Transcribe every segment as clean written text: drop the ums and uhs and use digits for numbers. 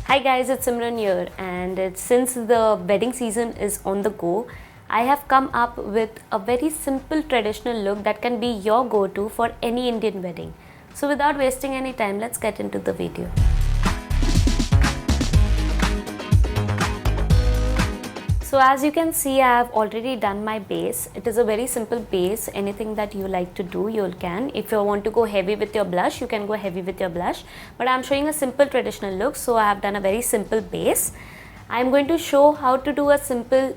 Hi guys, it's Simran here, and since the wedding season is on the go, I have come up with a very simple traditional look that can be your go-to for any Indian wedding. So without wasting any time, let's get into the video. So as you can see, I have already done my base. It is a very simple base. Anything that you like to do, you can. If you want to go heavy with your blush, you can go heavy with your blush. But I am showing a simple traditional look, so I have done a very simple base. I am going to show how to do a simple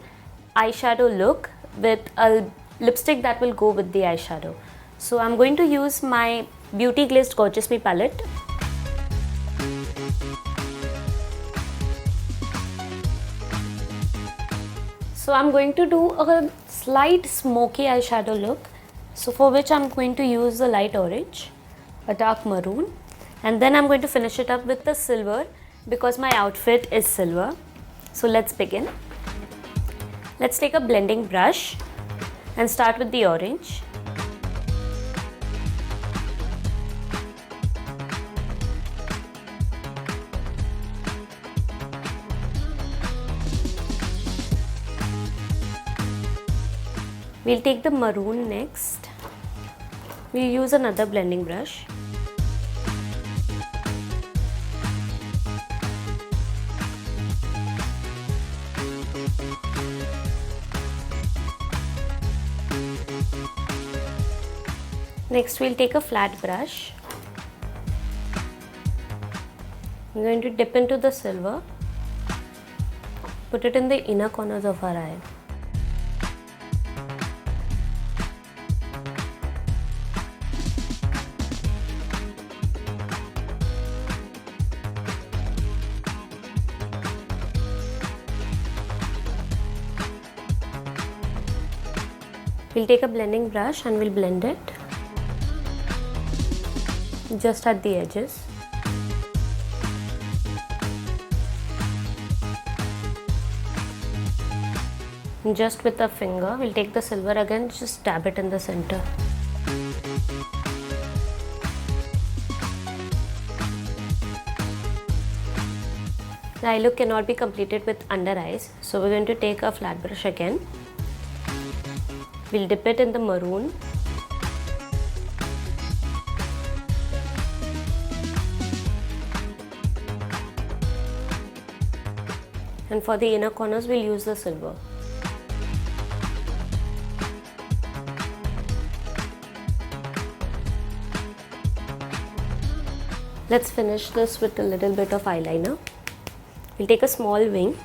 eyeshadow look with a lipstick that will go with the eyeshadow. So I am going to use my Beauty Glazed Gorgeous Me palette. So I'm going to do a slight smoky eyeshadow look. So for which I'm going to use the light orange, a dark maroon, and then I'm going to finish it up with the silver because my outfit is silver. So let's begin. Let's take a blending brush and start with the orange. We'll take the maroon next. We'll use another blending brush. Next we'll take a flat brush. I'm going to dip into the silver, put it in the inner corners of our eye. We'll take a blending brush and we'll blend it just at the edges. And just with a finger, we'll take the silver again, just dab it in the center. The eye look cannot be completed with under eyes, so we're going to take a flat brush again. We'll dip it in the maroon. And for the inner corners, we'll use the silver. Let's finish this with a little bit of eyeliner. We'll take a small wing.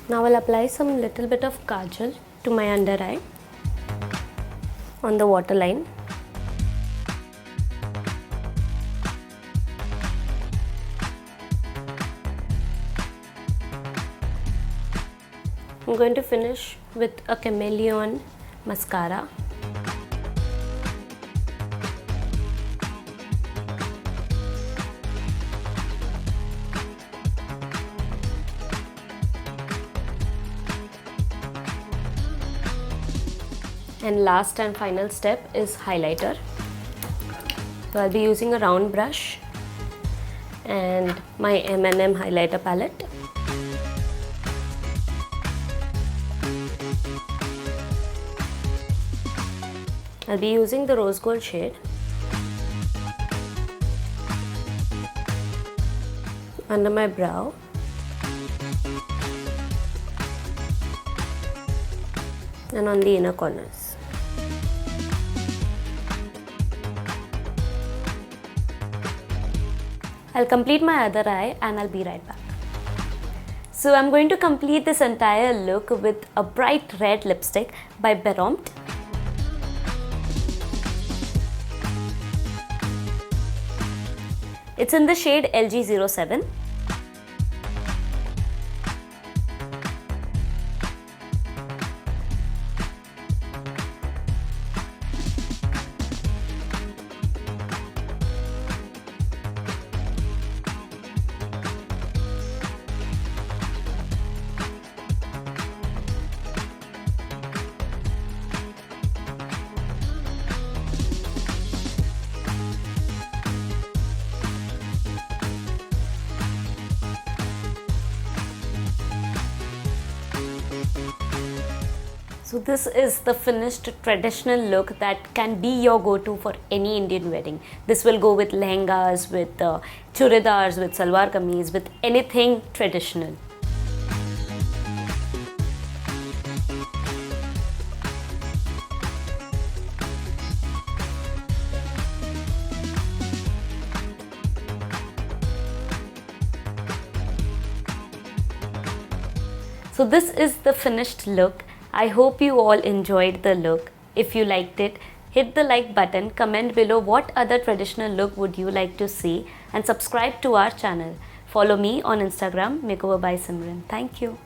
Now I'll apply some little bit of kajal to my under eye on the waterline. I'm going to finish with a chameleon mascara. And last and final step is highlighter. So I'll be using a round brush and my M&M highlighter palette. I'll be using the rose gold shade. Under my brow. And on the inner corners. I'll complete my other eye and I'll be right back. So I'm going to complete this entire look with a bright red lipstick by Berompt. It's in the shade LG07. So this is the finished traditional look that can be your go-to for any Indian wedding. This will go with lehengas, with churidars, with salwar kameez, with anything traditional. So this is the finished look. I hope you all enjoyed the look. If you liked it, hit the like button, comment below what other traditional look would you like to see, and subscribe to our channel. Follow me on Instagram, Makeover by Simran. Thank you.